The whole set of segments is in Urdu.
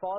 100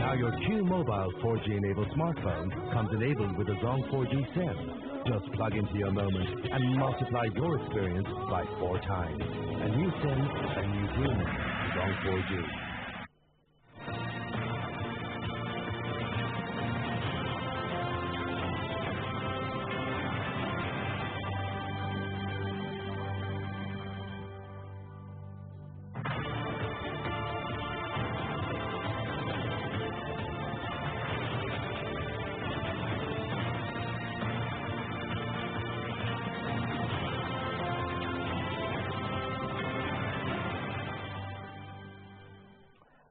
Now your Q Mobile 4G enabled smartphone comes enabled with a Zong 4G SIM. Just plug into your moment and multiply your experience by 4 times. A new SIM, a new human. Zong 4G.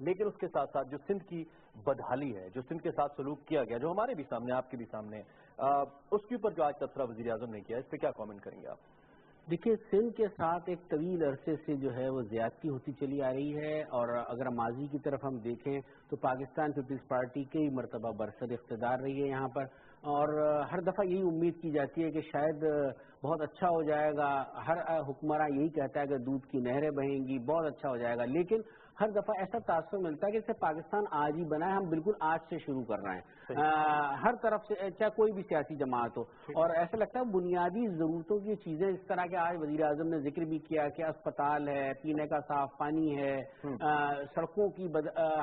لیکن اس کے ساتھ ساتھ جو سندھ کی بدحالی ہے، جو سندھ کے ساتھ سلوک کیا گیا، جو ہمارے بھی سامنے، آپ کے بھی سامنے، اس کے اوپر جو آج تبصرہ وزیر اعظم نے کیا، اس پہ کیا کامنٹ کریں گے آپ؟ دیکھیے، سندھ کے ساتھ ایک طویل عرصے سے جو ہے وہ زیادتی ہوتی چلی آ رہی ہے، اور اگر ماضی کی طرف ہم دیکھیں تو پاکستان پیپلز پارٹی کئی مرتبہ برسر اقتدار رہی ہے یہاں پر، اور ہر دفعہ یہی امید کی جاتی ہے کہ شاید بہت اچھا ہو جائے گا، ہر حکمراں یہی کہتا ہے کہ دودھ کی نہریں بہیں گی، بہت اچھا ہو جائے گا، لیکن ہر دفعہ ایسا تاثر ملتا ہے کہ جیسے پاکستان آج ہی بنا ہے، ہم بالکل آج سے شروع کر رہے ہیں، ہر طرف سے، چاہے کوئی بھی سیاسی جماعت ہو، اور ایسا لگتا ہے بنیادی ضرورتوں کی چیزیں اس طرح کے آج وزیر اعظم نے ذکر بھی کیا کہ اسپتال ہے، پینے کا صاف پانی ہے، سڑکوں کی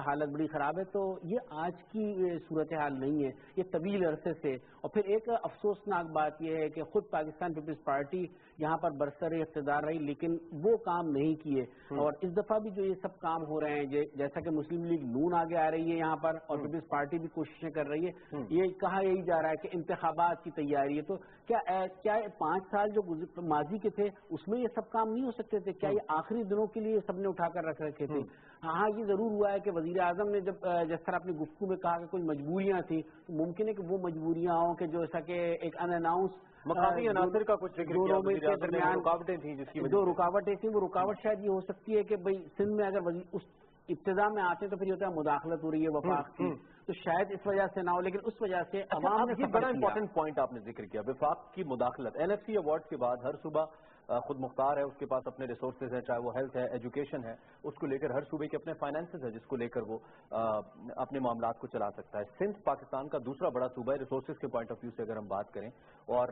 حالت بڑی خراب ہے، تو یہ آج کی صورتحال نہیں ہے، یہ طویل عرصے سے، اور پھر ایک افسوسناک بات یہ ہے کہ خود پاکستان پیپلز پارٹی یہاں پر برسر اقتدار رہی لیکن وہ کام نہیں کیے، اور اس دفعہ بھی جو یہ سب کام ہو رہے ہیں، جیسا کہ مسلم لیگ نون آگے آ رہی ہے یہاں پر، اور پیپلز پارٹی بھی کوششیں کر رہی ہے، یہ کہا یہی جا رہا ہے کہ انتخابات کی تیاری ہے، تو کیا 5 سال جو ماضی کے تھے اس میں یہ سب کام نہیں ہو سکتے تھے؟ کیا یہ آخری دنوں کے لیے سب نے اٹھا کر رکھ رکھے تھے؟ ہاں، یہ ضرور ہوا ہے کہ وزیر اعظم نے جس طرح اپنی گفتگو میں کہا کہ کوئی مجبوریاں تھیں، ممکن ہے کہ وہ مجبوریاں ہوں کہ جیسا کہ ایک ان اناؤنس مقامی عناصر کا کچھ ذکر کیا، وزیر اعظم نے رکاوٹیں تھیں جس کی وجہ سے، جو رکاوٹیں تھیں، وہ رکاوٹ شاید یہ ہو سکتی ہے کہ بھئی سندھ میں اگر اس ابتدا میں آتے تو پھر یہ ہوتا ہے مداخلت ہو رہی ہے وفاق کی، تو شاید اس وجہ سے نہ ہو، لیکن اس وجہ سے عوام نے یہ بڑا امپورٹنٹ پوائنٹ آپ نے ذکر کیا، وفاق کی مداخلت۔ این ایف سی ایوارڈز کے بعد ہر صوبہ خود مختار ہے، اس کے پاس اپنے ریسورسز ہیں، چاہے وہ ہیلتھ ہے، ایجوکیشن ہے، اس کو لے کر ہر صوبے کے اپنے فائنانسز ہے جس کو لے کر وہ اپنے معاملات کو چلا سکتا ہے۔ سندھ پاکستان کا دوسرا بڑا صوبہ ہے ریسورسز کے پوائنٹ آف ویو سے اگر ہم بات کریں، اور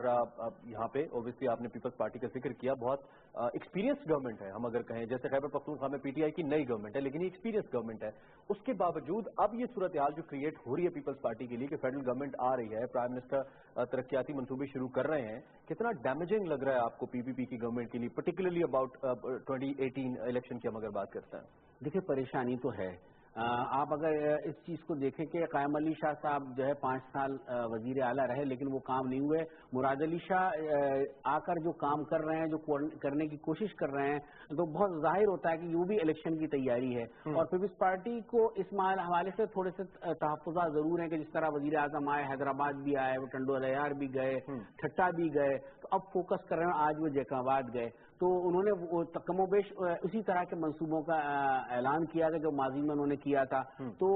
یہاں پہ اوبیسلی آپ نے پیپلز پارٹی کا ذکر کیا، بہت ایکسپیرینس گورنمنٹ ہے، ہم اگر کہیں جیسے خیبر پختونخوا میں پی ٹی آئی کی نئی گورنمنٹ ہے لیکن یہ ایکسپیرینس گورنمنٹ ہے، اس کے باوجود اب یہ صورتحال جو کریٹ ہو رہی ہے پیپلز پارٹی کے لیے کہ فیڈرل گورنمنٹ آ رہی ہے، پرائم منسٹر ترقیاتی منصوبے شروع کر رہے ہیں، کتنا ڈیمیجنگ لگ رہا ہے آپ کو پی پی پی کی گورنمنٹ کے لیے، پرٹیکولرلی اباؤٹ 2018 الیکشن کی ہم اگر بات کرتے ہیں؟ دیکھیں، پریشانی تو ہے، آپ اگر اس چیز کو دیکھیں کہ قائم علی شاہ صاحب جو ہے 5 سال وزیر اعلیٰ رہے لیکن وہ کام نہیں ہوئے، مراد علی شاہ آ کر جو کام کر رہے ہیں، جو کرنے کی کوشش کر رہے ہیں، تو بہت ظاہر ہوتا ہے کہ وہ بھی الیکشن کی تیاری ہے، اور پیپلز پارٹی کو اس حوالے سے تھوڑے سے تحفظات ضرور ہیں کہ جس طرح وزیر اعظم آئے، حیدرآباد بھی آئے، وہ ٹنڈو الیار بھی گئے، ٹھٹا بھی گئے، تو اب فوکس کر رہے ہیں، آج وہ جیکاباد گئے، تو انہوں نے کم و بیش اسی طرح کے منصوبوں کا اعلان کیا تھا جو ماضی میں انہوں نے کیا تھا، تو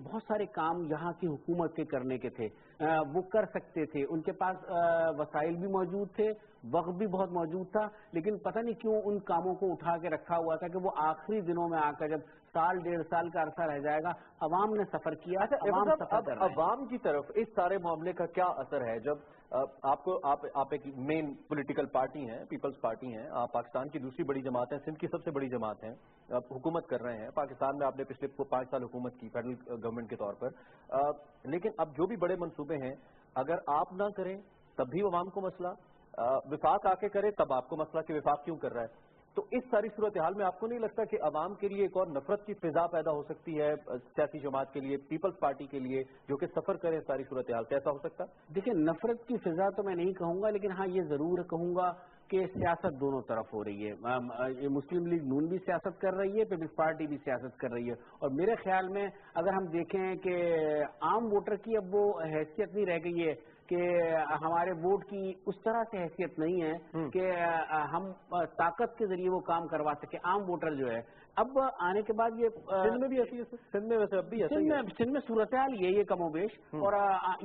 بہت سارے کام یہاں کی حکومت کے کرنے کے تھے، وہ کر سکتے تھے، ان کے پاس وسائل بھی موجود تھے، وقت بھی بہت موجود تھا، لیکن پتہ نہیں کیوں ان کاموں کو اٹھا کے رکھا ہوا تھا کہ وہ آخری دنوں میں آ کر جب 1.5 سال کا عرصہ رہ جائے گا، عوام نے سفر کیا، عوام کی طرف اس سارے معاملے کا کیا اثر ہے جب آپ ایک مین پولیٹیکل پارٹی ہیں، پیپلز پارٹی ہیں، آپ پاکستان کی دوسری بڑی جماعت ہیں، سندھ کی سب سے بڑی جماعت ہیں، آپ حکومت کر رہے ہیں، پاکستان میں آپ نے پچھلے 5 سال حکومت کی فیڈرل گورنمنٹ کے طور پر، لیکن اب جو بھی بڑے منصوبے ہیں اگر آپ نہ کریں تب بھی عوام کو مسئلہ، وفاق آ کے کرے تب آپ کو مسئلہ کہ وفاق کیوں کر رہا ہے، تو اس ساری صورتحال میں آپ کو نہیں لگتا کہ عوام کے لیے ایک اور نفرت کی فضا پیدا ہو سکتی ہے سیاسی جماعت کے لیے، پیپلز پارٹی کے لیے جو کہ سفر کرے ساری صورتحال سے، ایسا ہو سکتا؟ دیکھیں، نفرت کی فضا تو میں نہیں کہوں گا، لیکن ہاں یہ ضرور کہوں گا کہ سیاست دونوں طرف ہو رہی ہے، مسلم لیگ نون بھی سیاست کر رہی ہے، پیپلز پارٹی بھی سیاست کر رہی ہے، اور میرے خیال میں اگر ہم دیکھیں کہ عام ووٹر کی اب وہ حیثیت نہیں رہ گئی ہے کہ ہمارے ووٹ کی اس طرح سے حیثیت نہیں ہے کہ ہم طاقت کے ذریعے وہ کام کروا سکیں، عام ووٹر جو ہے اب آنے کے بعد یہ سندھ میں بھی ایسی ہے، سندھ میں ویسے اب بھی سندھ میں صورتحال یہی ہے کم و بیش، اور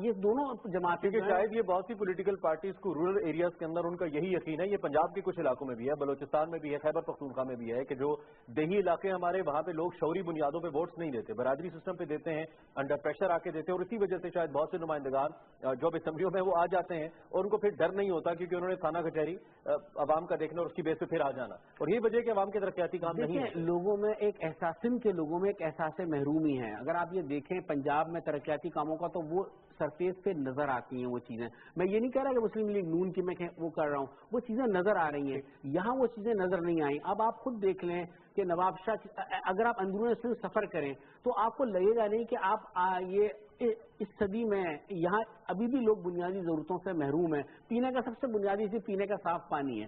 یہ دونوں جماعتیں، کیونکہ شاید یہ بہت سی پولیٹیکل پارٹیز کو رورل ایریاز کے اندر ان کا یہی یقین ہے، یہ پنجاب کے کچھ علاقوں میں بھی ہے، بلوچستان میں بھی ہے، خیبر پختونخوا میں بھی ہے کہ جو دیہی علاقے ہمارے وہاں پہ لوگ شعوری بنیادوں پہ ووٹس نہیں دیتے، برادری سسٹم پہ دیتے ہیں، انڈر پریشر آ کے دیتے ہیں، اور اسی وجہ سے شاید بہت سے نمائندگان جو اسمبلیوں میں وہ آ جاتے ہیں اور ان کو پھر ڈر نہیں ہوتا کیونکہ انہوں نے تھانہ کچہری عوام کا دیکھنا اور اس کی بیس پہ پھر آ جانا، اور یہ وجہ کہ عوام کے ترقیاتی کام نہیں ہے۔ لوگوں میں ایک سندھ کے لوگوں میں ایک احساس محرومی ہے، اگر آپ یہ دیکھیں پنجاب میں ترقیاتی کاموں کا تو وہ سرفیس پہ نظر آتی ہیں وہ چیزیں، میں یہ نہیں کہہ رہا کہ مسلم لیگ نون کی میں وہ کر رہا ہوں، وہ چیزیں نظر آ رہی ہیں، یہاں وہ چیزیں نظر نہیں آئیں، اب آپ خود دیکھ لیں کہ نواب شاہ اگر آپ اندرون سندھ سفر کریں تو آپ کو لگے گا نہیں کہ آپ یہ اس صدی میں یہاں ابھی بھی لوگ بنیادی ضرورتوں سے محروم ہیں، پینے کا سب سے بنیادی چیز پینے کا صاف پانی ہے،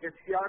HCR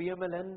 PMLN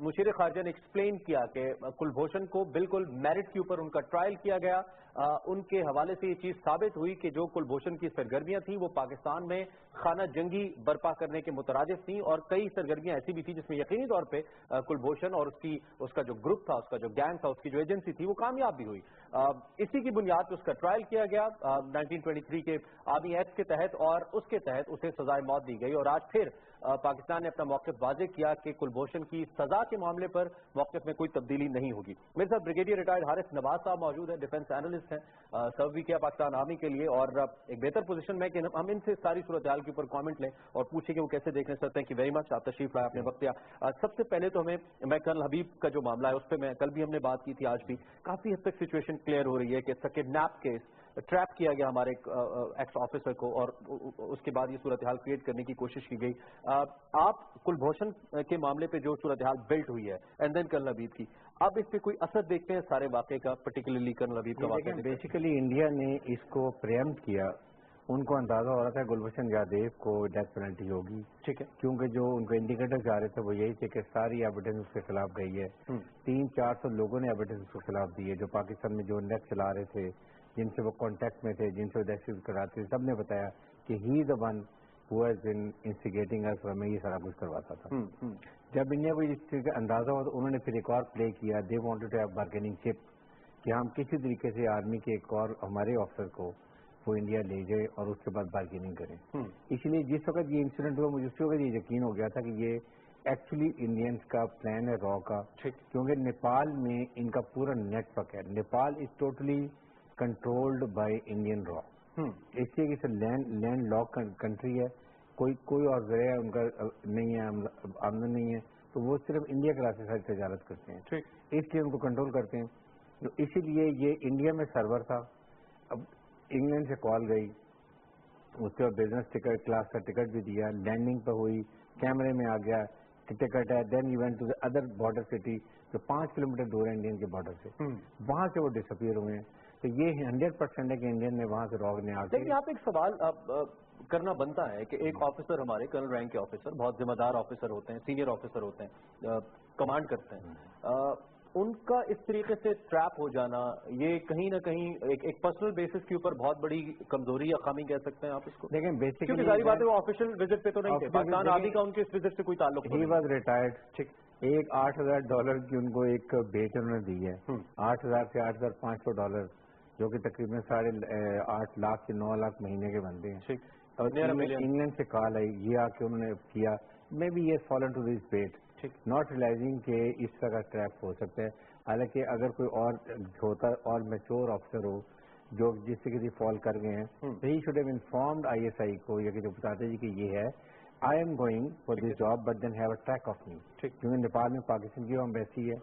مشیر خارجہ نے ایکسپلین کیا کہ کلبھوشن کو بالکل میرٹ کے اوپر ان کا ٹرائل کیا گیا. ان کے حوالے سے یہ چیز ثابت ہوئی کہ جو کلبھوشن کی سرگرمیاں تھیں وہ پاکستان میں خانہ جنگی برپا کرنے کے مترادف تھیں, اور کئی سرگرمیاں ایسی بھی تھیں جس میں یقینی طور پہ کلبھوشن اور اس کا جو گروپ تھا, اس کا جو گینگ تھا, اس کی جو ایجنسی تھی وہ کامیاب بھی ہوئی. اسی کی بنیاد پہ اس کا ٹرائل کیا گیا 1923 کے آرمی ایکٹ کے تحت, اور اس کے تحت اسے سزائے موت دی گئی. اور آج پھر پاکستان نے اپنا موقف واضح کیا کہ کلبھوشن کی سزا کے معاملے پر موقف میں کوئی تبدیلی نہیں ہوگی. میرے ساتھ بریگیڈیئر ریٹائرڈ حارث نواز صاحب موجود ہیں, ڈیفنس اینالسٹ ہیں, سرو بھی کیا پاکستان آرمی کے لیے, اور ایک بہتر پوزیشن میں کہ ہم ان سے ساری صورتحال کے اوپر کامنٹ لیں اور پوچھیں کہ وہ کیسے دیکھنے سر. تھینک یو ویری مچ, آپ تشریف لائے, آپ نے وقت دیا. سب سے پہلے تو میں کرنل حبیب کا جو معاملہ ہے اس پہ میں کل بھی ہم نے بات کی تھی, آج بھی کافی حد تک سچویشن کلیئر ہو رہی ہے کہ کڈنیپ کیس ٹریپ کیا گیا ہمارے ایکس آفیسر کو, اور اس کے بعد یہ صورتحال کریٹ کرنے کی کوشش کی گئی. آپ کلبھوشن کے معاملے پہ جو صورتحال بلٹ ہوئی ہے اینڈ دین کرنل حبیب کی, اب اس پہ کوئی اثر دیکھتے ہیں سارے واقعے کا, پرٹیکولرلی کرنل حبیب کا واقعہ؟ بیسیکلی انڈیا نے اس کو پریمپٹ کیا. ان کو اندازہ ہو رہا تھا کلبھوشن یادیو کو ڈیتھ پینلٹی ہوگی, ٹھیک ہے, کیونکہ جو ان کو انڈیکیٹر جا رہے تھے وہ یہی تھے کہ ساری ایویڈنس اس کے خلاف گئی ہے. 300-400 لوگوں نے ایویڈنس اس کے خلاف دی ہے جو پاکستان میں جو نیٹ چلا رہے تھے, جن سے وہ کانٹیکٹ میں تھے, جن سے وہ دہشت کراتے تھے, سب نے بتایا کہ he the one who has been instigating اس, اور میں یہ سارا کچھ کرواتا تھا. جب انڈیا کو اس چیز کا اندازہ ہوا تو انہوں نے پھر ایک اور پلے کیا. They wanted to have bargaining chip, کہ ہم کسی طریقے سے آرمی کے ایک اور ہمارے آفسر کو وہ انڈیا لے جائے اور اس کے بعد بارگیننگ کریں. اس لیے جس وقت یہ انسیڈنٹ ہوا مجھے اسی وقت یہ یقین ہو گیا تھا کہ یہ ایکچولی انڈینس کا پلان ہے را کا, کیونکہ نیپال میں ان کا پورا نیٹ ورک ہے. Nepal is totally controlled by Indian را, اس لیے کہ لینڈ لاک کنٹری ہے, کوئی اور ذریعہ ان کا نہیں ہے, آمدن نہیں ہے, تو وہ صرف انڈیا کے راستے ساری تجارت کرتے ہیں, اس لیے ان کو کنٹرول کرتے ہیں. تو اسی لیے یہ انڈیا میں سرور تھا. اب انگلینڈ سے کال گئی, اس کے بعد بزنس ٹکٹ کلاس کا ٹکٹ بھی دیا, لینڈنگ پہ ہوئی, کیمرے میں آ گیا ٹکٹ ہے. Then you went to the other border city جو 5 کلومیٹر دور ہے انڈین کے بارڈر سے, وہاں سے وہ ڈس اپیئر ہوئے ہیں. تو یہ 100% ہے کہ انڈین نے وہاں سے راگ نے آ کے. لیکن یہاں پہ ایک سوال کرنا بنتا ہے کہ ایک آفیسر, ہمارے کرنل رینک کے آفیسر, بہت ذمہ دار آفیسر ہوتے ہیں, سینئر آفیسر ہوتے ہیں, کمانڈ کرتے ہیں, ان کا اس طریقے سے ٹریپ ہو جانا یہ کہیں نہ کہیں ایک پرسنل بیسس کے اوپر بہت بڑی کمزوری یا خامی کہہ سکتے ہیں آپ اس کو؟ لیکن بیسیکلی ساری بات ہے وہ آفیشیل وزٹ پہ تو نہیں تھے, پاکستان آرمی کا ان کے اس وزٹ سے کوئی تعلق نہیں. ہی واز ریٹائرڈ, ایک $8,000 کی ان کو ایک بیٹ انہوں نے دی ہے, 8,000 سے $8,500 جو کہ تقریباً 8.5 لاکھ سے 9 لاکھ مہینے کے بنتے ہیں. اور انگلینڈ سے کال آئی, یہ آ کے انہوں نے کیا, میں بھی یہ fallen to this bat, not realising کہ اس طرح کا ٹریپ ہو سکتا ہے. حالانکہ اگر کوئی اور ہوتا اور میچور آفیسر ہو جو جس سے کسی فال کر گئے ہیں, تو he should have informed ISI کو, یا کہ جو بتاتے جی کہ یہ ہے I am going for this job but then have a track of me, کیونکہ نیپال میں پاکستان کی ایمبیسی ہے,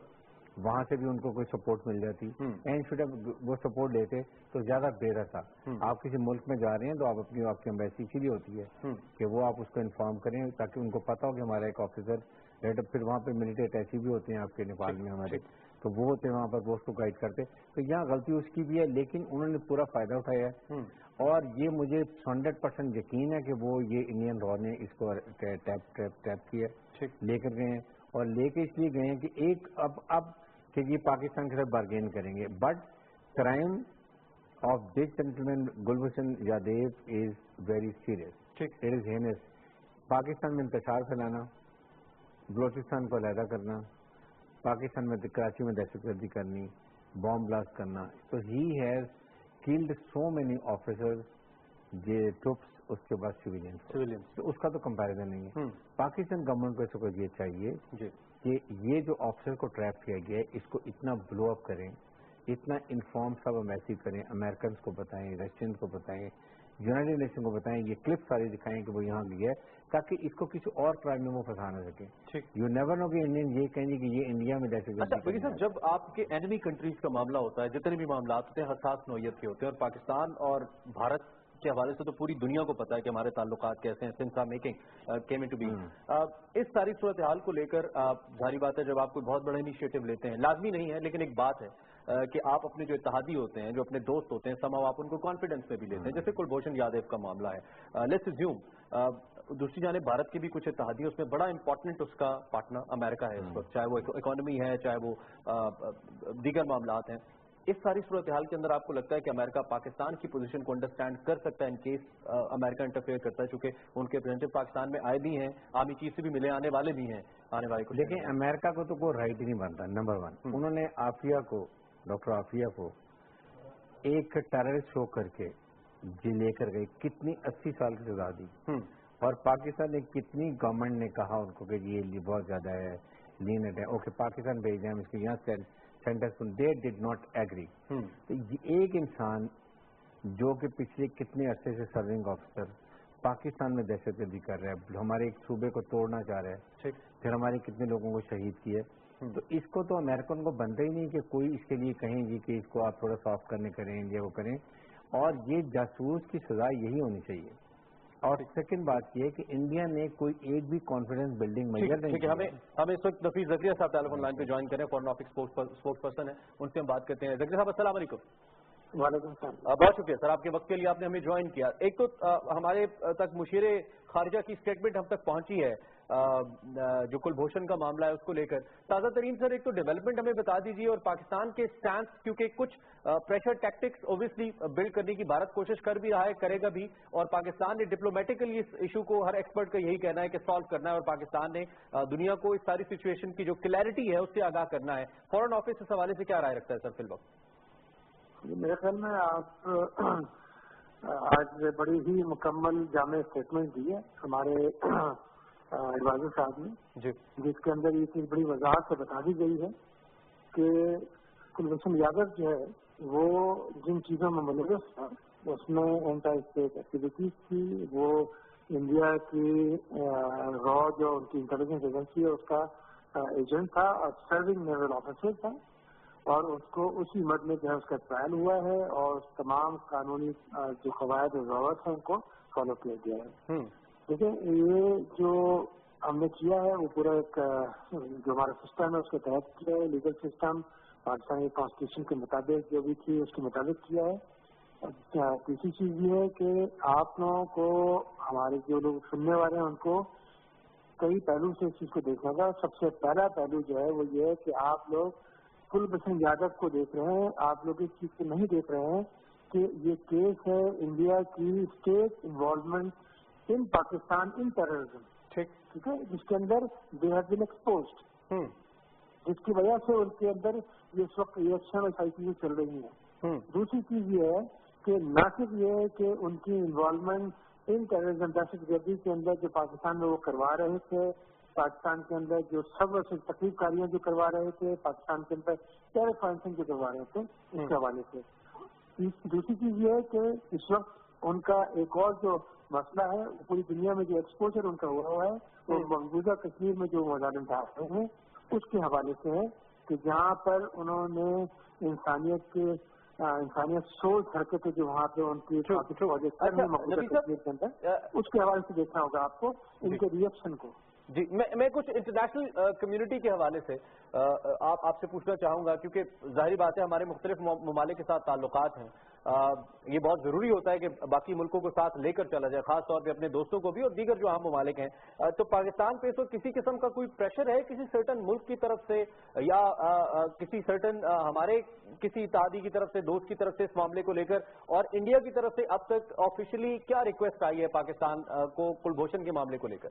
وہاں سے بھی ان کو کوئی سپورٹ مل جاتی, اینڈ شوڈ وہ سپورٹ لیتے تو زیادہ بہتر تھا. آپ کسی ملک میں جا رہے ہیں تو آپ آپ کی ایمبیسی اسی لیے ہوتی ہے کہ وہ آپ اس کو انفارم کریں تاکہ ان کو پتا ہو کہ ہمارا ایک آفیسر, پھر وہاں پہ ملٹری اٹیچی بھی ہوتے ہیں آپ کے نیپال میں ہمارے, تو وہ ہوتے ہیں وہاں پر, وہ اس کو گائڈ کرتے. تو یہاں غلطی اس کی بھی ہے, لیکن انہوں نے پورا فائدہ اٹھایا ہے, اور یہ مجھے 100% یقین ہے کہ وہ یہ انڈین را نے اس کو ٹیپ کیا, لے کر گئے ہیں, اور لے کے اس لیے گئے ہیں کہ ایک اب کہ یہ پاکستان کے ساتھ بارگین کریں گے, but crime of this gentleman Kulbhushan Yadav is very serious, it is heinous. Pakistan میں انتشار پھیلانا, بلوچستان کو علیحدہ کرنا, پاکستان میں کراچی میں دہشت گردی کرنی, بام بلاسٹ کرنا. تو he has killed so many officers, یہ ٹروپس, اس کے بعد سویلین, تو اس کا تو کمپیریزن نہیں ہے. پاکستان گورنمنٹ کو اس کو یہ چاہیے کہ یہ جو آفیسر کو ٹریپ کیا گیا ہے اس کو اتنا بلو اپ کریں, اتنا انفارم سب ایمبیسی کریں, امریکنس کو بتائیں, رشینس کو بتائیں, یونائٹڈ نیشن کو بتائیں, یہ کلپ ساری دکھائیں کہ وہ یہاں گیا ہے, تاکہ اس کو کسی اور کرائم میں وہ پھنسا نہ سکیں. یو نیور نو کہ انڈین یہ کہیں گے کہ یہ انڈیا میں دہشت گردی. اچھا صاحب, جب آپ کے اینمی کنٹریز کا معاملہ ہوتا ہے, جتنے بھی معاملات ہوتے ہیں حساس نوعیت کے ہوتے ہیں, اور پاکستان اور بھارت کے حوالے سے تو پوری دنیا کو پتا ہے کہ ہمارے تعلقات کیسے ہیں, sense making came into being. اس ساری صورتحال کو لے کر ظاہری بات ہے جب آپ کوئی بہت بڑا انیشیٹو لیتے ہیں, لازمی نہیں ہے لیکن ایک بات ہے, کہ آپ اپنے جو اتحادی ہوتے ہیں, جو اپنے دوست ہوتے ہیں, سماؤ آپ ان کو کانفیڈنس میں بھی لیتے ہیں, جیسے کلبھوشن یادو کا معاملہ ہے. لیٹس اسیوم دوسری جانب بھارت کے بھی کچھ اتحادی, اس میں بڑا امپورٹنٹ اس کا پارٹنر امریکہ ہے اس وقت, چاہے وہ اکانومی ہے, چاہے وہ دیگر معاملات ہیں. اس ساری صورتحال کے اندر آپ کو لگتا ہے کہ امریکہ پاکستان کی پوزیشن کو انڈرسٹینڈ کر سکتا ہے ان کیس امریکہ انٹرفیئر کرتا ہے, چونکہ ان کے ریپرزینٹیو پاکستان میں آئے بھی ہیں, آرمی چیف سے بھی ملے, آنے والے بھی ہیں, آنے والے کچھ. لیکن امریکہ کو تو کوئی رائٹ ہی نہیں بنتا. نمبر 1 انہوں نے عافیہ کو, ڈاکٹر عافیہ کو ایک ٹیررسٹ شو کر کے جیل لے کر گئی, کتنی 80 سال کی سزا دی, اور پاکستان نے کتنی گورنمنٹ نے کہا ان کو کہ یہ بہت زیادہ ہے, لینٹ ہے, اوکے پاکستان بھیج دیں ہم اس کے یہاں sentence, they did not agree. تو ایک انسان جو کہ پچھلے کتنے عرصے سے سرونگ آفیسر پاکستان میں دہشت گردی کر رہا ہے, ہمارے ایک صوبے کو توڑنا چاہ رہا ہے, پھر ہمارے کتنے لوگوں کو شہید کیے, تو اس کو تو امریکن کو بنتا ہی نہیں کہ کوئی اس کے لیے کہیں گی کہ اس کو آپ تھوڑا سافٹ کرنے کریں, یہ وہ کریں, اور یہ جاسوس کی سزا یہی ہونی چاہیے. اور سیکنڈ بات یہ ہے کہ انڈیا نے کوئی ایک بھی کانفیڈنس بلڈنگ میجر نہیں کیا. ہمیں اس وقت نفیس زکریا صاحب ٹیلی فون لائن پہ جوائن کریں, فورن آفس اسپورٹس پرسن ہیں, ان سے ہم بات کرتے ہیں. زکریا صاحب السلام علیکم. وعلیکم السلام. بہت شکریہ سر آپ کے وقت کے لیے, آپ نے ہمیں جوائن کیا. ایک تو ہمارے تک مشیر خارجہ کی اسٹیٹمنٹ ہم تک پہنچی ہے جو کلبھوشن کا معاملہ ہے اس کو لے کر. تازہ ترین سر ایک تو ڈیولپمنٹ ہمیں بتا دیجیے, اور پاکستان کے سٹینس, کیونکہ کچھ پریشر ٹیکٹکس اوبیسلی بلڈ کرنے کی بھارت کوشش کر بھی رہا ہے, کرے گا بھی, اور پاکستان نے ڈپلومیٹیکلی اس ایشو کو, ہر ایکسپرٹ کا یہی کہنا ہے کہ سالو کرنا ہے, اور پاکستان نے دنیا کو اس ساری سچویشن کی جو کلیئرٹی ہے اس سے آگاہ کرنا ہے. فورن آفس اس حوالے سے کیا رائے رکھتا ہے سر فی الوقت؟ میرے خیال میں آپ آج بڑی ہی مکمل جامع اسٹیٹمنٹ دی ہے ہمارے ایڈوائزر صاحب نے, جس کے اندر یہ چیز بڑی وضاحت سے بتا دی گئی ہے کہ کلبھوشن یادو جو ہے وہ جن چیزوں میں ملوث تھا اس میں اینٹی اسٹیٹ ایکٹیویٹیز تھی, وہ انڈیا کی را جو ان کی انٹیلیجنس ایجنسی ہے اس کا ایجنٹ تھا, اور سرونگ نیول آفیسر تھا, اور اس کو اسی مد میں جو ہے اس کا ٹرائل ہوا ہے, اور تمام قانونی جو قواعد و ضوابط ہیں ان کو فالو کیا گیا ہے. دیکھیں یہ جو ہم نے کیا ہے وہ پورا ایک جو ہمارا سسٹم ہے اس کے تحت کیا ہے, لیگل سسٹم پاکستانی کانسٹیٹیوشن کے مطابق جو بھی تھی اس کے مطابق کیا ہے. تیسری چیز یہ ہے کہ آپ لوگوں کو, ہمارے جو لوگ سننے والے ہیں ان کو کئی پہلو سے اس چیز کو دیکھنا ہوگا. سب سے پہلا پہلو جو ہے وہ یہ ہے کہ آپ لوگ کلبھوشن یادو کو دیکھ رہے ہیں, آپ لوگ اس چیز کو نہیں دیکھ رہے ہیں کہ یہ کیس ہے انڈیا کی state involvement in Pakistan in terrorism, ٹھیک ہے, جس کے اندر دے ہیو بین ایکسپوزڈ, جس کی وجہ سے ان کے اندر اس وقت ریئیکشن اور ساری چیزیں چل رہی ہیں. دوسری چیز یہ ہے کہ نہ صرف یہ ہے کہ ان کی انوالومنٹ ان ٹیررزم دہشت گردی کے اندر جو پاکستان میں وہ کروا رہے تھے, پاکستان کے اندر جو سب سے تقریب کاریاں جو کروا رہے تھے, پاکستان کے اندر ٹیرر فائننسنگ جو کروا رہے تھے, اس کے حوالے سے. دوسری چیز یہ ہے کہ اس وقت ان کا ایک اور جو مسئلہ ہے پوری دنیا میں جو ایکسپوجر ان کا ہوا ہے وہ مقبوضہ کشمیر میں جو مظاہرے ڈال رہے ہیں اس کے حوالے سے ہے, کہ جہاں پر انہوں نے انسانیت سوچ حرکتیں جو وہاں پہ ان کی مقبوضہ کشمیر کے اندر, اس کے حوالے سے دیکھنا ہوگا آپ کو ان کے ریئیکشن کو. جی میں کچھ انٹرنیشنل کمیونٹی کے حوالے سے آپ سے پوچھنا چاہوں گا, کیونکہ ظاہری بات ہے ہمارے مختلف ممالک کے ساتھ تعلقات ہیں, یہ بہت ضروری ہوتا ہے کہ باقی ملکوں کو ساتھ لے کر چلا جائے, خاص طور پہ اپنے دوستوں کو بھی اور دیگر جو اہم ممالک ہیں. تو پاکستان پہ اس وقت کسی قسم کا کوئی پریشر ہے کسی سرٹن ملک کی طرف سے, یا کسی سرٹن ہمارے کسی اتحادی کی طرف سے, دوست کی طرف سے اس معاملے کو لے کر, اور انڈیا کی طرف سے اب تک آفیشلی کیا ریکویسٹ آئی ہے پاکستان کو کلبھوشن کے معاملے کو لے کر؟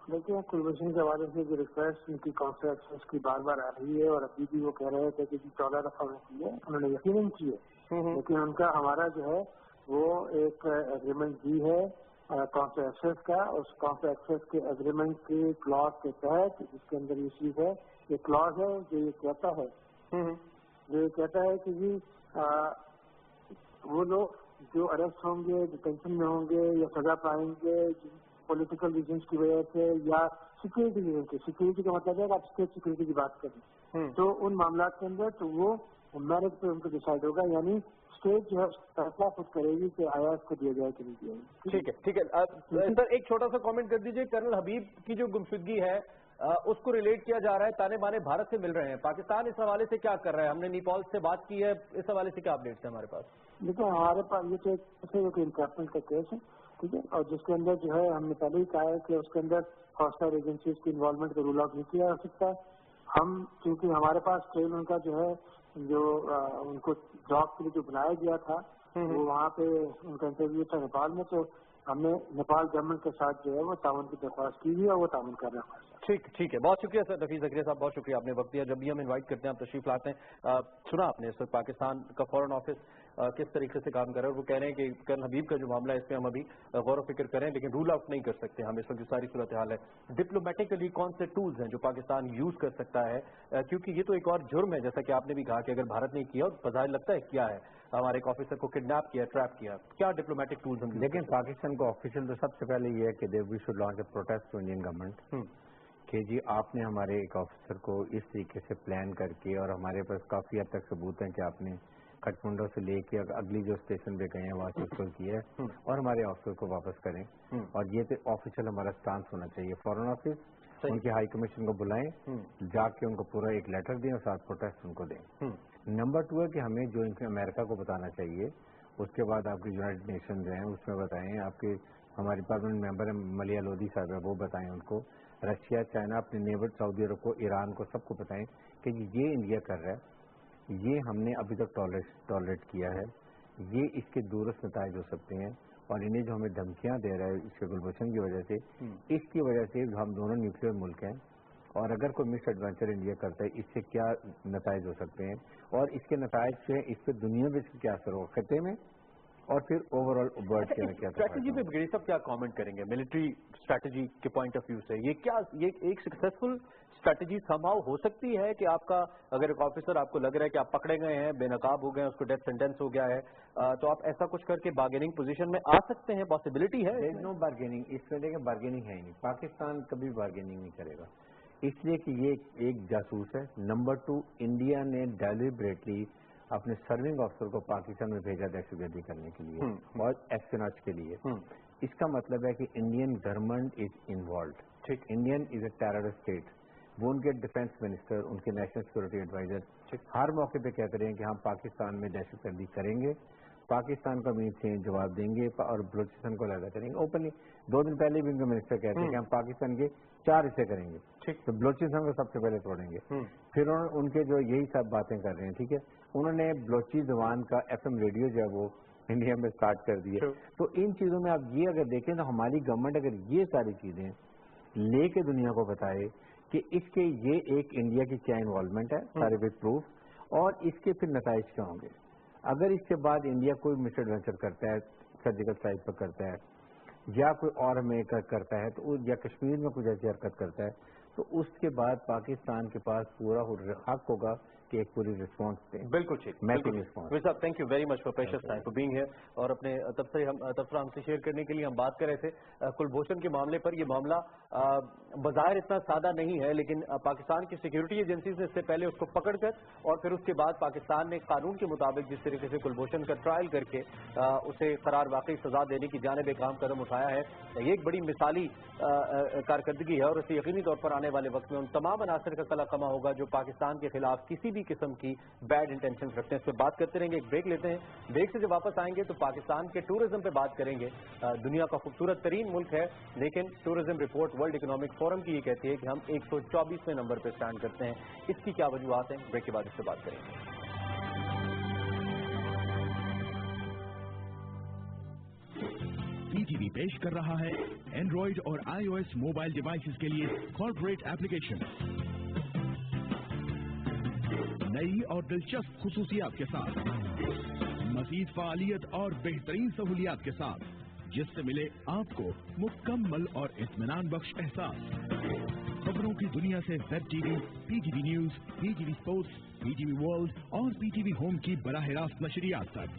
دیکھیں کلبھوشن کے حوالے سے جو ریکویسٹ ان کی کانفرنس کی بار بار آ رہی ہے, اور ابھی بھی وہ کہہ رہے تھے کہ 14 دفعہ کی ہے, انہوں نے یقیناً کی ہے, لیکن ان کا ہمارا جو ہے وہ ایک ایگریمنٹ بھی ہے کانفر ایکسیس کا. اس کانفر ایکسیس کے ایگریمنٹ کے کلاس کے تحت جس کے اندر یہ چیز ہے, یہ کلاس ہے جو یہ کہتا ہے کہ جی وہ لوگ جو اریسٹ ہوں گے, ڈیٹینشن میں ہوں گے یا سزا پائیں گے پولیٹیکل ریزنس کی وجہ سے یا سیکورٹی ریزن سے, سیکورٹی کا مطلب ہے کہ آپ اسٹیٹ سیکورٹی کی بات کریں, تو ان معاملات کے اندر تو وہ میرٹ پہ ان کو ڈیسائڈ ہوگا, یعنی اسٹیٹ جو ہے فیصلہ خود کرے گی کہ آیا اس کو دیا جائے کہ نہیں دیا جائے. ٹھیک ہے سر, ایک چھوٹا سا کامنٹ کر دیجیے. کرنل حبیب کی جو گمشدگی ہے اس کو ریلیٹ کیا جا رہا ہے، تانے بانے بھارت سے مل رہے ہیں. پاکستان اس حوالے سے کیا کر رہا ہے؟ ہم نے نیپال سے بات کی ہے، اس حوالے سے کیا اپڈیٹس ہیں ہمارے پاس؟ دیکھیں ہمارے پاس یہ تو ایک انفراسٹمنٹ کا کیس ہے، ٹھیک ہے، اور جس کے اندر جو ہے ہم نے پہلے ہی کہا ہے کہ اس کے اندر فاسٹر ایجنسیز کی انوالومنٹ کو رول آؤٹ نہیں کیا جا سکتا ہے. ہم چونکہ ہمارے پاس ٹرین ان کا جو ہے جو ان کو جاب کے لیے جو بلایا گیا تھا وہ وہاں پہ ان کا انٹرویو تھا نیپال میں، تو ہم نے نیپال گورنمنٹ کے ساتھ جو ہے وہ تعاون کی درخواست کی ہوئی ہے اور وہ تعاون کر رہے ہیں. ٹھیک ہے، بہت شکریہ سر نفیس زکریا صاحب، بہت شکریہ، آپ نے وقت دیا. جب بھی ہم انوائٹ کرتے ہیں آپ تشریف لاتے ہیں. سنا آپ نے سر پاکستان کا فورن آفس کس طریقے سے کام کر رہا ہے، اور وہ کہہ رہے ہیں کہ کرن حبیب کا جو معاملہ ہے اس پہ ہم ابھی غور و فکر کریں، لیکن رول آؤٹ نہیں کر سکتے ہم اس وقت جو ساری صورتحال ہے. ڈپلومیٹکلی کون سے ٹولز ہیں جو پاکستان یوز کر سکتا ہے، کیونکہ یہ تو ایک اور جرم ہے جیسا کہ آپ نے بھی کہا کہ اگر بھارت نے کیا بظاہر لگتا ہے کیا ہے، ہمارے ایک آفیسر کو کڈنیپ کیا، ٹریپ کیا، کیا ڈپلومیٹک ٹولز ہم؟ لیکن پاکستان کو آفیشیل تو سب سے پہلے یہ ہے کہ we should launch a protest to Indian government کہ جی آپ نے ہمارے ایک آفیسر کو اس طریقے سے پلان کر کے، اور ہمارے پاس کافی حد تک ثبوت ہیں کہ آپ نے کٹمنڈو سے لے کے اگلی جو اسٹیشن پہ گئے ہیں وہاں سے اس کو کیا ہے، اور ہمارے آفیسر کو واپس کریں. اور یہ تو آفیشیل ہمارا اسٹانس ہونا چاہیے. فورن آفس ان کے ہائی کمیشن کو بلائیں، جا کے ان کو پورا ایک لیٹر دیں اور ساتھ پروٹیسٹ ان کو دیں. نمبر 2 ہے کہ ہمیں جو امریکہ کو بتانا چاہیے، اس کے بعد آپ کی یونائٹڈ نیشنز ہیں اس میں بتائیں، آپ کے ہماری پارلیمنٹ ممبر ہیں ملیہ لودھی صاحب ہے وہ بتائیں ان کو، رشیا، چائنا، اپنے نیبر سعودی عرب کو، ایران کو، سب کو بتائیں کہ یہ انڈیا کر رہا ہے، یہ ہم نے ابھی تک ٹالریٹ کیا ہے، یہ اس کے دورست نتائج ہو سکتے ہیں، اور انہیں جو ہمیں دھمکیاں دے رہا ہے اس کے گلبھوشن کی وجہ سے، اس کی وجہ سے ہم دونوں نیوکلیئر ملک ہیں، اور اگر کوئی مس ایڈوینچر انڈیا کرتا ہے اس سے کیا نتائج ہو سکتے ہیں، اور اس کے نتائج سے اس پہ دنیا میں کیا اثر ہوگا خطے میں، اور پھر اوور آل ورلڈ کے میں کیا اسٹریٹجی پہ بگڑی صاحب کیا کامنٹ کریں گے ملٹری اسٹریٹجی کے پوائنٹ آف ویو سے؟ یہ ایک سکسیسفل اسٹریٹجی سمہاؤ ہو سکتی ہے کہ آپ کا اگر ایک آفیسر آپ کو لگ رہا ہے کہ آپ پکڑے گئے ہیں، بے نقاب ہو گئے ہیں، اس کو ڈیتھ سینٹینس ہو گیا ہے، تو آپ ایسا کچھ کر کے بارگیننگ پوزیشن میں آ سکتے ہیں؟ پاسبلٹی ہے؟ نو بارگیننگ، اس وجہ کہ بارگیننگ ہے ہی نہیں، پاکستان کبھی بارگیننگ نہیں کرے گا، اس لیے کہ یہ ایک جاسوس ہے. نمبر 2، انڈیا نے ڈیلیبریٹلی اپنے سرونگ آفیسر کو پاکستان میں بھیجا دہشت گردی کرنے کے لیے اور ایسپیناج کے لیے. اس کا مطلب ہے کہ Indian government is involved. Indian is a terrorist state. وہ ان کے ڈیفینس منسٹر، ان کے نیشنل سیکورٹی ایڈوائزر ہر موقع پہ کہتے رہے ہیں کہ ہم پاکستان میں دہشت گردی کریں گے، پاکستان کا مین سے جواب دیں گے اور بلوچستان کو علیحدہ کریں گے. اوپنلی 2 دن پہلے بھی ان کے منسٹر کہتے ہیں کہ ہم پاکستان کے 4 حصے کریں گے، تو بلوچستان کو سب سے پہلے توڑیں گے. پھر ان کے جو یہی سب باتیں کر رہے ہیں، ٹھیک ہے، انہوں نے بلوچی زبان کا FM ریڈیو جو ہے وہ انڈیا میں اسٹارٹ کر دیا. تو ان چیزوں میں آپ یہ اگر دیکھیں تو ہماری گورنمنٹ اگر یہ ساری چیزیں لے کے دنیا کو بتائے کہ اس کے یہ ایک انڈیا کی کیا انوالومنٹ ہے سارے وتھ پروف، اور اس کے پھر نتائج کیا ہوں گے. اگر اس کے بعد انڈیا کوئی مس ایڈوینچر کرتا ہے، سرجیکل اسٹرائک پر کرتا ہے، یا کوئی اور میں کرتا ہے تو، یا کشمیر میں کچھ ایسی حرکت کرتا ہے، تو اس کے بعد پاکستان کے پاس پورا حق ہوگا کہ ایک پوری رسپانس دیں. بالکل ٹھیک، صاحب thank you very much for precious time for being here, اور اپنے تبصرہ ہم سے شیئر کرنے کے لیے. ہم بات کر رہے تھے کلبھوشن کے معاملے پر. یہ معاملہ بظاہر اتنا سادہ نہیں ہے، لیکن پاکستان کی سیکورٹی ایجنسیز نے اس سے پہلے اس کو پکڑ کر اور پھر اس کے بعد پاکستان نے قانون کے مطابق جس طریقے سے کلبھوشن کا ٹرائل کر کے اسے قرار واقعی سزا دینے کی جانب ایک اہم قدم اٹھایا ہے. یہ ایک بڑی مثالی کارکردگی ہے، اور اسے یقینی طور پر آنے والے وقت میں ان تمام عناصر کا کلا کما ہوگا جو پاکستان کے خلاف کسی بھی قسم کی بیڈ انٹینشن رکھتے ہیں. اس پہ بات کرتے رہیں گے. ایک بریک لیتے ہیں. بریک سے جب واپس آئیں گے تو پاکستان کے ٹورزم پہ بات کریں گے. دنیا کا خوبصورت ترین ملک ہے، لیکن tourism report world economic forum کی یہ کہتی ہے کہ ہم 124ویں نمبر پہ اسٹینڈ کرتے ہیں. اس کی کیا وجوہات ہیں؟ بریک کے بعد اس سے بات کریں گے. پی ٹی وی پیش کر رہا ہے اینڈرائڈ اور iOS موبائل ڈیوائسز کے لیے کارپوریٹ ایپلیکیشن، نئی اور دلچسپ خصوصیات کے ساتھ، مزید فعالیت اور بہترین سہولیات کے ساتھ، جس سے ملے آپ کو مکمل اور اطمینان بخش احساس. خبروں کی دنیا سے web T V, P T V news, P T V sports, P T V world اور پی ٹی وی ہوم کی براہ راست نشریات تک،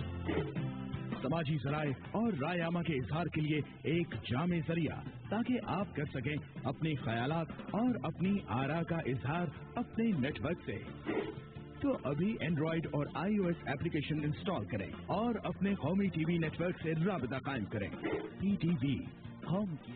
سماجی ذرائع اور رائے عامہ کے اظہار کے لیے ایک جامع ذریعہ، تاکہ آپ کر سکیں اپنے خیالات اور اپنی آراء کا اظہار اپنے نیٹ ورک سے. تو ابھی اینڈرائڈ اور iOS ایپلیکیشن انسٹال کریں اور اپنے قومی ٹی وی نیٹ ورک سے رابطہ قائم کریں. پی ٹی وی قوم کی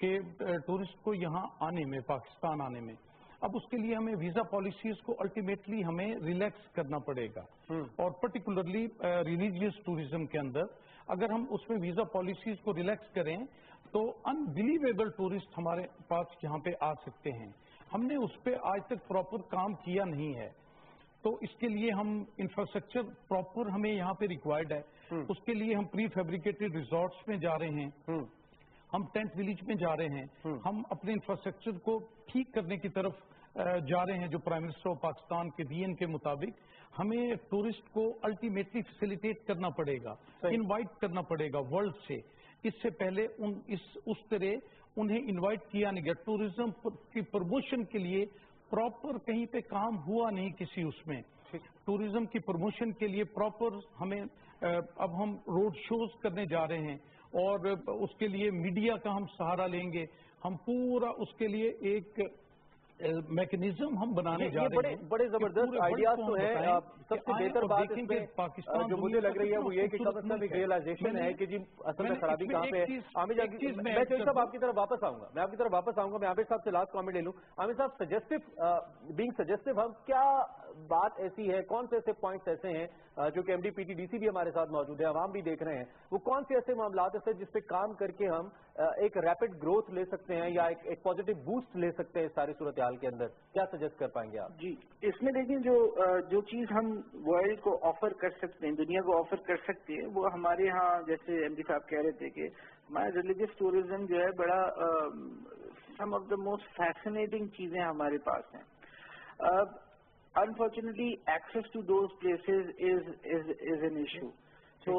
کہ ٹورسٹ کو یہاں آنے میں، پاکستان آنے میں، اب اس کے لیے ہمیں ویزا پالیسیز کو الٹیمیٹلی ہمیں ریلیکس کرنا پڑے گا، اور پرٹیکولرلی ریلیجیس ٹوریزم کے اندر اگر ہم اس میں ویزا پالیسیز کو ریلیکس کریں تو انبلیویبل ٹورسٹ ہمارے پاس یہاں پہ آ سکتے ہیں. ہم نے اس پہ آج تک پراپر کام کیا نہیں ہے، تو اس کے لیے ہم انفراسٹرکچر پراپر ہمیں یہاں پہ ریکوائرڈ ہے. اس کے لیے ہم پری فیبریکیٹڈ ریزورٹس میں جا رہے ہیں، ہم ٹینٹ ولیج میں جا رہے ہیں، ہم اپنے انفراسٹرکچر کو ٹھیک کرنے کی طرف جا رہے ہیں. جو پرائم منسٹر آف پاکستان کے ویژن کے مطابق ہمیں ٹورسٹ کو الٹیمیٹلی فیسیلیٹیٹ کرنا پڑے گا، انوائٹ کرنا پڑے گا ورلڈ سے. اس سے پہلے اس طرح انہیں انوائٹ کیا نہیں گیا. ٹوریزم کی پروموشن کے لیے پراپر کہیں پہ کام ہوا نہیں کسی اس میں. ٹوریزم کی پروموشن کے لیے پراپر ہمیں اب ہم روڈ شوز کرنے جا رہے ہیں، اور اس کے لیے میڈیا کا ہم سہارا لیں گے. ہم پورا اس کے لیے ایک میکنزم ہم بنانے جا رہے ہیں. بڑے زبردست آئیڈیاز تو ہیں. سب سے بہتر بات اس میں جو مجھے لگ رہی ہے وہ یہ کہ کم از کم ایک ریئلائزیشن ہے کہ جی اصل میں خرابی کہاں پہ ہے. میں چوہدری صاحب آپ کی طرف واپس آؤں گا، میں عامر صاحب سے لاسٹ کامنٹ لے لوں. عامر صاحب سجیسٹو ہم کیا بات ایسی ہے، کون سے ایسے پوائنٹس ایسے ہیں جو کہ M D P T D C بھی ہمارے ساتھ موجود ہے، عوام بھی دیکھ رہے ہیں، وہ کون سے ایسے معاملات ہیں جس پہ کام کر کے ہم ایک ریپڈ گروتھ لے سکتے ہیں یا ایک پازیٹو بوسٹ لے سکتے ہیں اس ساری صورتحال کے اندر؟ کیا سجیسٹ کر پائیں گے آپ؟ جی، اس میں دیکھیں جو چیز ہم ورلڈ کو آفر کر سکتے ہیں، دنیا کو آفر کر سکتے ہیں، وہ ہمارے ہاں جیسے ایم ڈی صاحب کہہ رہے تھے کہ ہمارا ریلیجیس ٹوریزم جو ہے بڑا سم آف دا موسٹ فیسنیٹنگ چیزیں ہمارے پاس ہیں. Unfortunately, access to those places is an issue. تو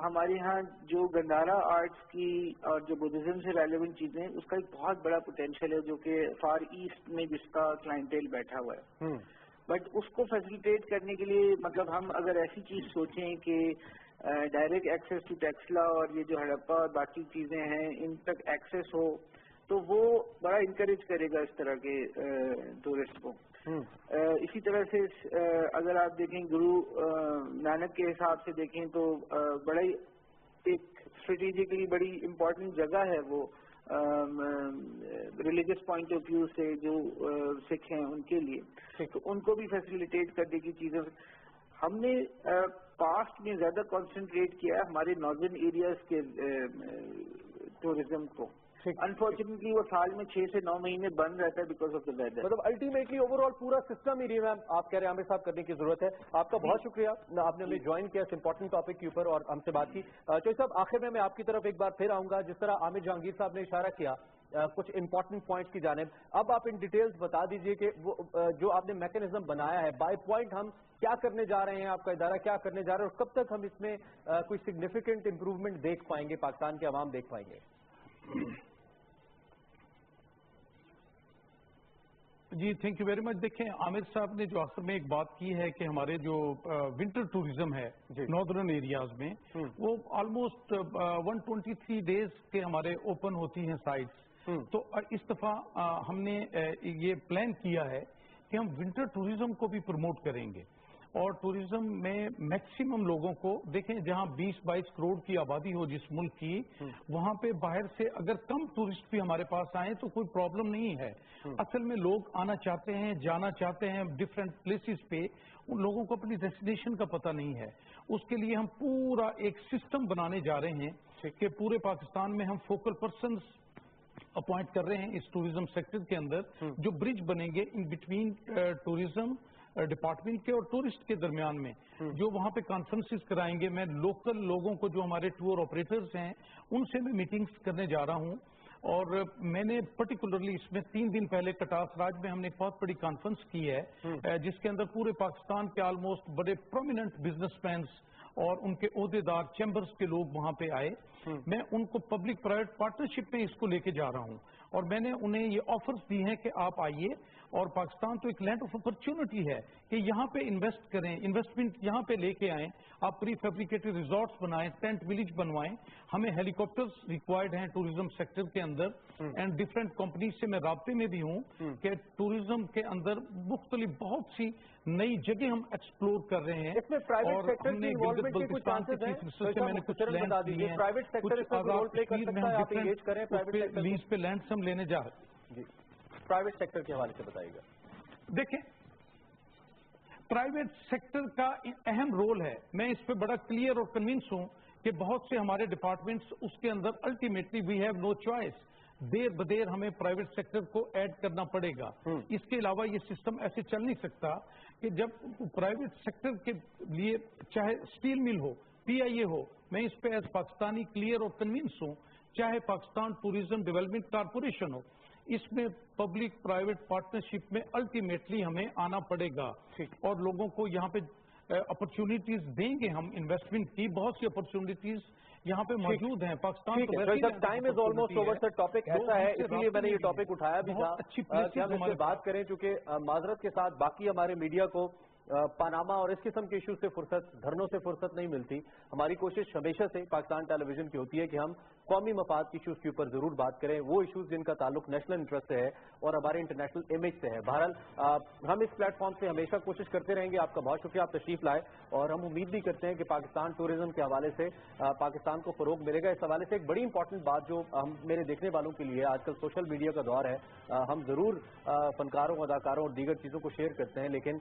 ہمارے یہاں جو گندھارا آرٹس کی اور جو بدھزم سے ریلیونٹ چیزیں ہیں اس کا ایک بہت بڑا پوٹینشیل ہے جو کہ فار ایسٹ میں جس کا کلائنٹیل بیٹھا ہوا ہے. بٹ اس کو فیسیلیٹیٹ کرنے کے لیے مطلب ہم اگر ایسی چیز سوچیں کہ ڈائریکٹ ایکسیس ٹو ٹیکسلا اور یہ جو ہڑپا اور باقی چیزیں ہیں ان تک ایکسیس ہو تو وہ بڑا انکریج کرے گا اس طرح کے ٹورسٹ کو. اسی طرح سے اگر آپ دیکھیں گرو نانک کے حساب سے دیکھیں تو بڑا ہی ایک اسٹریٹجیکلی بڑی امپورٹنٹ جگہ ہے وہ ریلیجیس پوائنٹ آف ویو سے جو سکھ ہیں ان کے لیے، تو ان کو بھی فیسیلیٹیٹ کرنے کی چیزیں ہم نے پاسٹ میں زیادہ کانسنٹریٹ کیا ہے ہمارے ناردرن ایریاز کے ٹوریزم کو. انفارچونیٹلی وہ سال میں 6 سے 9 مہینے بند رہتا ہے بیکاز آف دا ویدر. مطلب الٹیمیٹلی اوور آل پورا سسٹم ہی ریویمپ آپ کہہ رہے ہیں عامر صاحب کرنے کی ضرورت ہے. آپ کا بہت شکریہ، آپ نے ہمیں جوائن کیا اس امپورٹنٹ ٹاپک کے اوپر اور ہم سے بات کی. چوہدری صاحب آخر میں آپ کی طرف ایک بار پھر آؤں گا، جس طرح عامر جہانگیر صاحب نے اشارہ کیا کچھ امپورٹنٹ پوائنٹس کی جانب، اب آپ ان ڈیٹیلز بتا دیجئے کہ جو آپ نے میکینزم بنایا ہے بائی پوائنٹ ہم کیا کرنے جا رہے ہیں، آپ کا ادارہ کیا کرنے جا رہا ہے اور کب تک ہم اس میں کوئی سگنیفیکنٹ امپروومنٹ دیکھ پائیں گے، پاکستان کے عوام دیکھ پائیں گے؟ جی تھینک یو ویری مچ. دیکھیں عامر صاحب نے جو آخر میں ایک بات کی ہے کہ ہمارے جو ونٹر ٹوریزم ہے ناردرن ایریاز میں وہ آلموسٹ 123 ڈیز کے ہمارے اوپن ہوتی ہیں سائٹس. تو اس دفعہ ہم نے یہ پلان کیا ہے کہ ہم ونٹر ٹوریزم کو بھی پروموٹ کریں گے اور ٹوریزم میں میکسیمم لوگوں کو دیکھیں جہاں 20-22 کروڑ کی آبادی ہو جس ملک کی، وہاں پہ باہر سے اگر کم ٹورسٹ بھی ہمارے پاس آئیں تو کوئی پرابلم نہیں ہے. اصل میں لوگ آنا چاہتے ہیں، جانا چاہتے ہیں ڈفرینٹ پلیسز پہ، ان لوگوں کو اپنی ڈیسٹینیشن کا پتہ نہیں ہے. اس کے لیے ہم پورا ایک سسٹم بنانے جا رہے ہیں کہ پورے پاکستان میں ہم فوکل پرسنز اپوائنٹ کر رہے ہیں اس ٹوریزم سیکٹر کے اندر جو برج بنیں گے ان بٹوین ٹوریزم ڈپارٹمنٹ کے اور ٹورسٹ کے درمیان میں، جو وہاں پہ کانفرنسز کرائیں گے. میں لوکل لوگوں کو جو ہمارے ٹور آپریٹرز ہیں ان سے میں میٹنگز کرنے جا رہا ہوں اور میں نے پرٹیکولرلی اس میں 3 دن پہلے کٹاس راج میں ہم نے ایک بہت بڑی کانفرنس کی ہے جس کے اندر پورے پاکستان کے آلموسٹ بڑے پرومیننٹ بزنس مینس اور ان کے عہدیدار چیمبرز کے لوگ وہاں پہ آئے. میں ان کو پبلک پرائیویٹ پارٹنرشپ میں اس کو لے کے جا رہا ہوں اور میں نے انہیں یہ آفرز دی ہیں کہ آپ آئیے اور پاکستان تو ایک لینڈ آف اپرچونٹی ہے کہ یہاں پہ انویسٹ کریں, انویسٹمنٹ یہاں پہ لے کے آئیں, آپ پری فیبریکیٹڈ ریزورٹس بنائیں, ٹینٹ ولیج بنوائیں. ہمیں ہیلی کاپٹرز ریکوائرڈ ہیں ٹوریزم سیکٹر کے اندر, اینڈ ڈفرینٹ کمپنیز سے میں رابطے میں بھی ہوں کہ ٹوریزم کے اندر مختلف بہت سی نئی جگہ ہم ایکسپلور کر رہے ہیں. اس میں پرائیویٹ سیکٹر کی انوالومنٹ کے کچھ چانسز ہیں, میں نے کچھ لینڈ دیے ہیں, پرائیویٹ سیکٹر اس میں رول پلے کر سکتا ہے, آپ انگیج کریں پرائیویٹ سیکٹر لیز پہ لینڈ ہم لینے جا رہے ہیں. جی پرائیویٹ سیکٹر کے حوالے سے بتائیے گا. دیکھیں پرائیویٹ سیکٹر کا اہم رول ہے, میں اس پہ بڑا کلیئر اور کنونس ہوں کہ بہت سے ہمارے ڈپارٹمنٹس اس کے اندر ultimately we have no choice, دیر بدیر ہمیں پرائیویٹ سیکٹر کو ایڈ کرنا پڑے گا. اس کے علاوہ یہ سسٹم ایسے چل نہیں سکتا کہ جب پرائیویٹ سیکٹر کے لیے چاہے اسٹیل مل ہو, پی آئی اے ہو, میں اس پہ ایز پاکستانی کلیئر اور کنونس ہوں, چاہے پاکستان ٹوریزم ڈیولپمنٹ کارپوریشن ہو, اس میں پبلک پرائیویٹ پارٹنرشپ میں الٹیمیٹلی ہمیں آنا پڑے گا اور لوگوں کو یہاں پہ اپرچونیٹیز دیں گے ہم انویسٹمنٹ کی. بہت سی اپرچونیٹیز یہاں پہ موجود ہیں. Pakistan time is almost over sir, topic ایسا ہے اس لیے میں نے یہ ٹاپک اٹھایا بھی تھا کہ ہم اس پہ بات کریں, چونکہ معذرت کے ساتھ باقی ہمارے میڈیا کو پاناما اور اس قسم کے ایشوز سے فرصت, دھرنوں سے فرصت نہیں ملتی. ہماری کوشش ہمیشہ سے پاکستان ٹیلی ویژن کی ہوتی ہے کہ ہم قومی مفاد کی ایشوز کے اوپر ضرور بات کریں, وہ ایشوز جن کا تعلق نیشنل انٹرسٹ سے ہے اور ہمارے انٹرنیشنل امیج سے ہے. بہرحال ہم اس پلیٹ فارم سے ہمیشہ کوشش کرتے رہیں گے. آپ کا بہت شکریہ, آپ تشریف لائے, اور ہم امید بھی کرتے ہیں کہ پاکستان ٹوریزم کے حوالے سے پاکستان کو فروغ ملے گا. اس حوالے سے ایک بڑی امپورٹنٹ بات جو میرے دیکھنے والوں کے لیے, آج کل سوشل میڈیا کا دور ہے, ہم ضرور فنکاروں, اداکاروں اور دیگر چیزوں کو شیئر کرتے ہیں, لیکن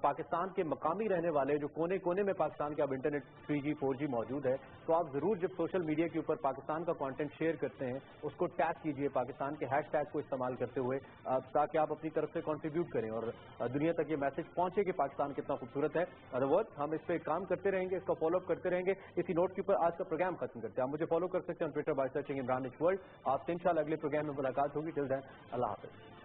پاکستان کے مقامی رہنے والے جو کونے کونے میں پاکستان کے اب انٹرنیٹ 3G 4G موجود ہے, تو آپ ضرور جب سوشل میڈیا کے اوپر پاکستان کا کانٹینٹ شیئر کرتے ہیں اس کو ٹیگ کیجئے, پاکستان کے ہیش ٹیگ کو استعمال کرتے ہوئے, تاکہ آپ اپنی طرف سے کنٹریبیوٹ کریں اور دنیا تک یہ میسج پہنچے کہ پاکستان کتنا خوبصورت ہے. ادروائز ہم اس پہ کام کرتے رہیں گے, اس کا فالو اپ کرتے رہیں گے. اسی نوٹ کے اوپر آج کا پروگرام ختم کرتے ہیں. آپ مجھے فالو کر سکتے ہیں Twitter by searching Imran world. آپ سے انشاءاللہ اگلے پروگرام میں ملاقات ہوگی. ٹل دین اللہ حافظ.